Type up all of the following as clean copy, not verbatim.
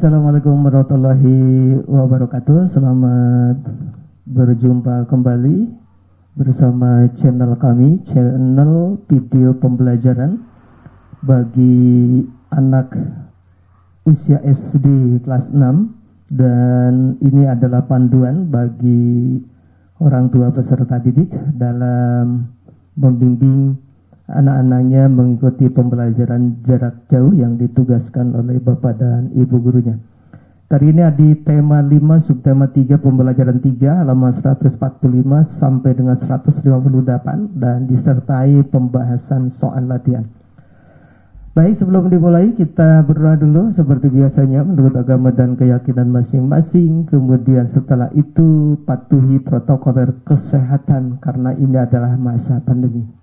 Assalamualaikum warahmatullahi wabarakatuh. Selamat berjumpa kembali bersama channel kami, channel video pembelajaran bagi anak usia SD kelas 6, dan ini adalah panduan bagi orang tua peserta didik dalam membimbing anak-anaknya mengikuti pembelajaran jarak jauh yang ditugaskan oleh Bapak dan Ibu gurunya. Kali ini di tema 5, subtema 3, pembelajaran 3, halaman 145 sampai dengan 158, dan disertai pembahasan soal latihan. Baik, sebelum dimulai kita berdoa dulu seperti biasanya menurut agama dan keyakinan masing-masing. Kemudian setelah itu patuhi protokol kesehatan karena ini adalah masa pandemi.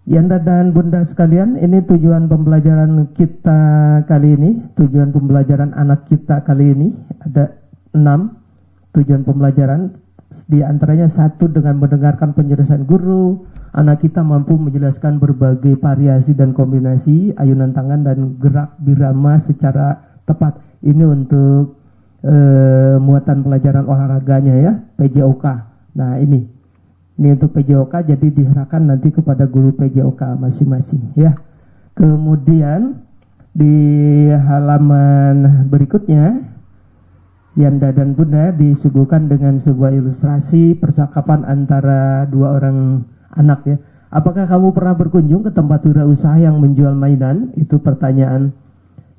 Yanda dan Bunda sekalian, ini tujuan pembelajaran kita kali ini, tujuan pembelajaran anak kita kali ini ada 6 tujuan pembelajaran. Di antaranya 1, dengan mendengarkan penjelasan guru, anak kita mampu menjelaskan berbagai variasi dan kombinasi ayunan tangan dan gerak birama secara tepat. Ini untuk muatan pelajaran olahraganya ya, PJOK. Nah ini untuk PJOK, jadi diserahkan nanti kepada guru PJOK masing-masing ya. Kemudian di halaman berikutnya Yanda dan Bunda disuguhkan dengan sebuah ilustrasi percakapan antara 2 orang anak ya. Apakah kamu pernah berkunjung ke tempat wirausaha yang menjual mainan? Itu pertanyaan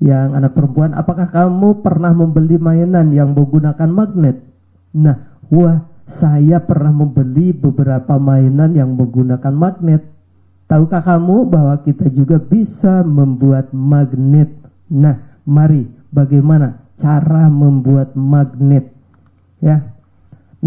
yang anak perempuan. Apakah kamu pernah membeli mainan yang menggunakan magnet? Nah, saya pernah membeli beberapa mainan yang menggunakan magnet. Tahukah kamu bahwa kita juga bisa membuat magnet? Nah, mari bagaimana cara membuat magnet ya.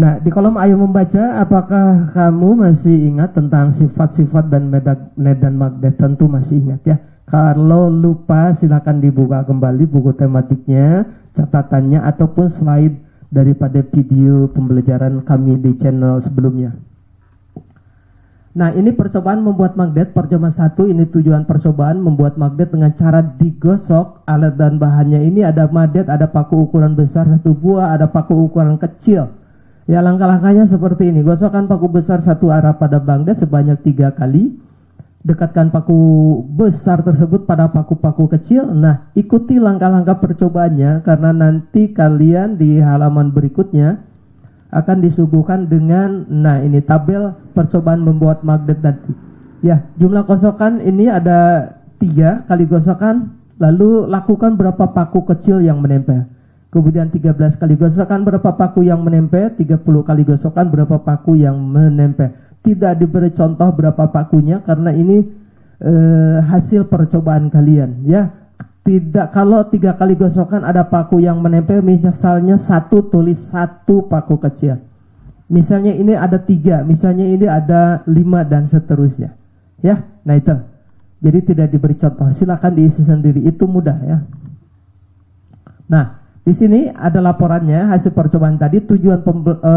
Nah, di kolom ayo membaca, apakah kamu masih ingat tentang sifat-sifat dan medan magnet? Tentu masih ingat ya. Kalau lupa silakan dibuka kembali buku tematiknya, catatannya ataupun slide daripada video pembelajaran kami di channel sebelumnya. Nah, ini percobaan membuat magnet. Percobaan 1, ini tujuan percobaan membuat magnet dengan cara digosok. Alat dan bahannya ini ada magnet, ada paku ukuran besar 1 buah, ada paku ukuran kecil. Ya, langkah-langkahnya seperti ini. Gosokkan paku besar 1 arah pada magnet sebanyak 3 kali. Dekatkan paku besar tersebut pada paku-paku kecil. Nah, ikuti langkah-langkah percobaannya karena nanti kalian di halaman berikutnya akan disuguhkan dengan, nah ini tabel percobaan membuat magnet nanti. Ya, jumlah gosokan ini ada 3 kali gosokan, lalu lakukan berapa paku kecil yang menempel. Kemudian 13 kali gosokan berapa paku yang menempel, 30 kali gosokan berapa paku yang menempel. Tidak diberi contoh berapa pakunya karena ini hasil percobaan kalian ya. Tidak, kalau 3 kali gosokan ada paku yang menempel, misalnya 1, tulis 1 paku kecil. Misalnya ini ada 3, misalnya ini ada 5 dan seterusnya. Ya, nah itu. Jadi tidak diberi contoh, silakan diisi sendiri, itu mudah ya. Nah, di sini ada laporannya hasil percobaan tadi. Tujuan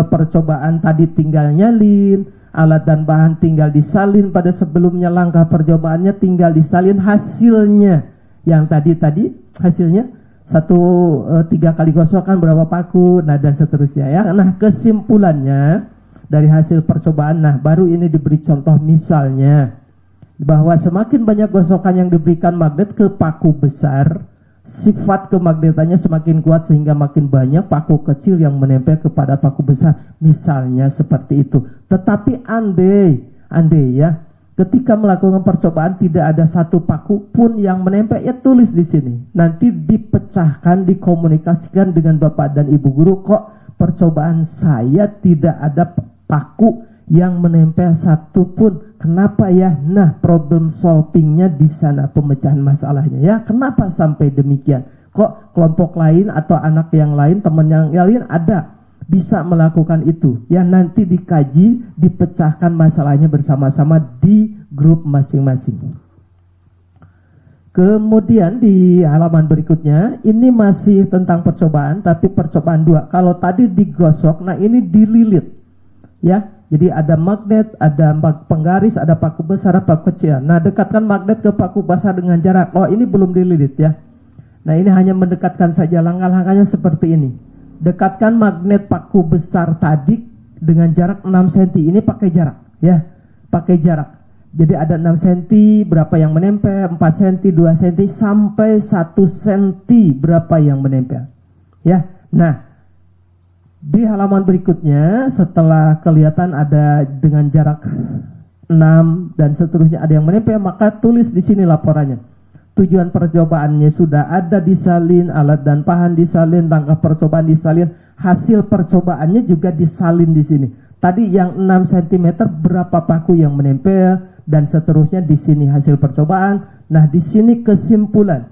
percobaan tadi tinggal nyalin, alat dan bahan tinggal disalin pada sebelumnya, langkah percobaannya tinggal disalin hasilnya. Yang tadi hasilnya 3 kali gosokan berapa paku, nah dan seterusnya ya. Nah, kesimpulannya dari hasil percobaan, nah baru ini diberi contoh misalnya bahwa semakin banyak gosokan yang diberikan magnet ke paku besar, sifat kemagnetannya semakin kuat sehingga makin banyak paku kecil yang menempel kepada paku besar. Misalnya seperti itu. Tetapi andai ya, ketika melakukan percobaan tidak ada 1 paku pun yang menempel, ya tulis di sini. Nanti dipecahkan, dikomunikasikan dengan Bapak dan Ibu guru, kok percobaan saya tidak ada paku yang menempel 1 pun. Kenapa ya? Nah, problem solvingnya di sana, pemecahan masalahnya ya. Kenapa sampai demikian? Kok kelompok lain atau anak yang lain, teman yang lain ada bisa melakukan itu ya. Nanti dikaji, dipecahkan masalahnya bersama-sama di grup masing-masing. Kemudian di halaman berikutnya ini masih tentang percobaan, tapi percobaan 2. Kalau tadi digosok, nah ini dililit ya. Jadi ada magnet, ada penggaris, ada paku besar, ada paku kecil. Nah, dekatkan magnet ke paku besar dengan jarak. Oh, ini belum dililit ya. Nah, ini hanya mendekatkan saja. Langkah-langkahnya seperti ini. Dekatkan magnet paku besar tadi dengan jarak 6 cm. Ini pakai jarak ya. Pakai jarak. Jadi ada 6 cm berapa yang menempel, 4 cm, 2 cm sampai 1 cm berapa yang menempel. Ya. Nah, di halaman berikutnya setelah kelihatan ada dengan jarak 6 dan seterusnya ada yang menempel, maka tulis di sini laporannya. Tujuan percobaannya sudah ada disalin, alat dan bahan disalin, langkah percobaan disalin, hasil percobaannya juga disalin di sini. Tadi yang 6 cm berapa paku yang menempel dan seterusnya di sini hasil percobaan. Nah, di sini kesimpulan.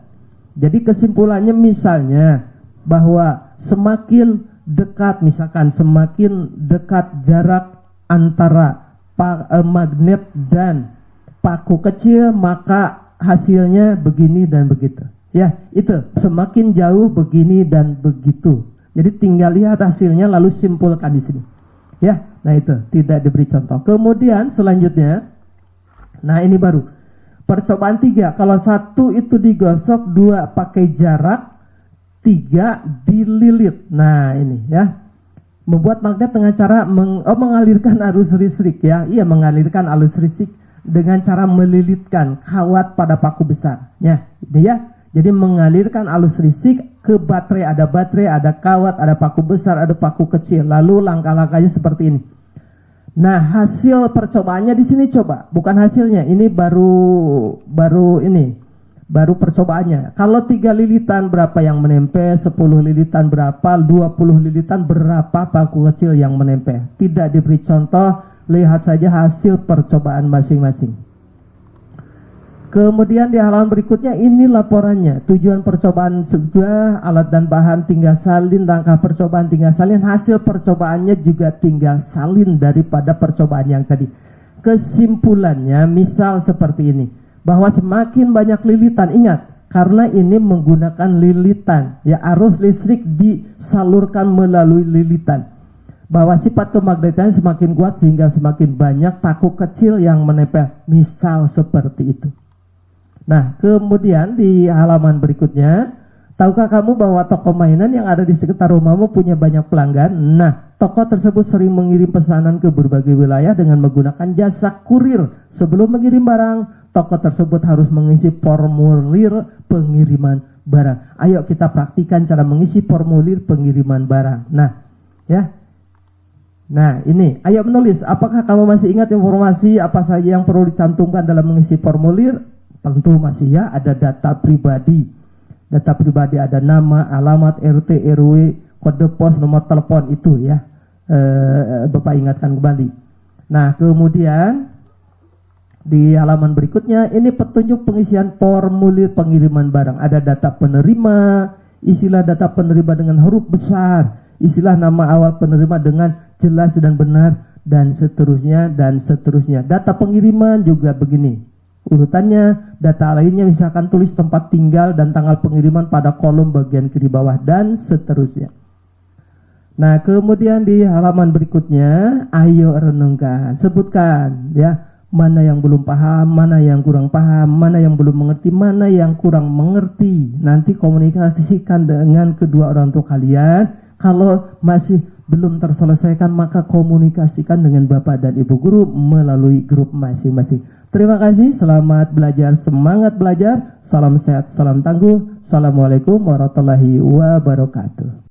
Jadi kesimpulannya misalnya bahwa semakin dekat, misalkan semakin dekat jarak antara magnet dan paku kecil, maka hasilnya begini dan begitu. Ya, itu semakin jauh begini dan begitu. Jadi tinggal lihat hasilnya lalu simpulkan di sini. Ya, nah itu tidak diberi contoh. Kemudian selanjutnya, nah ini baru percobaan 3. Kalau 1 itu digosok, 2 pakai jarak, 3 dililit. Nah ini ya, membuat magnet dengan cara mengalirkan arus listrik ya. Iya, mengalirkan arus listrik dengan cara melilitkan kawat pada paku besar ya. Ini ya, jadi mengalirkan arus listrik ke baterai, ada kawat, ada paku besar, ada paku kecil. Lalu langkah-langkahnya seperti ini. Nah, hasil percobaannya di sini coba, bukan hasilnya. Ini baru percobaannya. Kalau 3 lilitan berapa yang menempel, 10 lilitan berapa, 20 lilitan berapa paku kecil yang menempel. Tidak diberi contoh, lihat saja hasil percobaan masing-masing. Kemudian di halaman berikutnya ini laporannya. Tujuan percobaan sudah, alat dan bahan tinggal salin, langkah percobaan tinggal salin, hasil percobaannya juga tinggal salin daripada percobaan yang tadi. Kesimpulannya misal seperti ini, bahwa semakin banyak lilitan, ingat karena ini menggunakan lilitan ya, arus listrik disalurkan melalui lilitan, bahwa sifat kemagnetan semakin kuat sehingga semakin banyak paku kecil yang menempel, misal seperti itu. Nah, kemudian di halaman berikutnya, tahukah kamu bahwa toko mainan yang ada di sekitar rumahmu punya banyak pelanggan? Nah, toko tersebut sering mengirim pesanan ke berbagai wilayah dengan menggunakan jasa kurir. Sebelum mengirim barang, toko tersebut harus mengisi formulir pengiriman barang. Ayo kita praktikan cara mengisi formulir pengiriman barang. Nah, ya. Nah, ini, ayo menulis. Apakah kamu masih ingat informasi apa saja yang perlu dicantumkan dalam mengisi formulir? Tentu masih ya, ada data pribadi. Data pribadi ada nama, alamat, RT, RW, kode pos, nomor telepon itu ya. Bapak ingatkan kembali. Nah, kemudian di halaman berikutnya ini petunjuk pengisian formulir pengiriman barang. Ada data penerima, istilah data penerima dengan huruf besar, istilah nama awal penerima dengan jelas dan benar, dan seterusnya dan seterusnya. Data pengiriman juga begini urutannya. Data lainnya misalkan tulis tempat tinggal dan tanggal pengiriman pada kolom bagian kiri bawah dan seterusnya. Nah, kemudian di halaman berikutnya, ayo renungkan, sebutkan ya, mana yang belum paham, mana yang kurang paham, mana yang belum mengerti, mana yang kurang mengerti. Nanti komunikasikan dengan kedua orang tua kalian. Kalau masih belum terselesaikan, maka komunikasikan dengan Bapak dan Ibu guru melalui grup masing-masing. Terima kasih, selamat belajar, semangat belajar, salam sehat, salam tangguh. Assalamualaikum warahmatullahi wabarakatuh.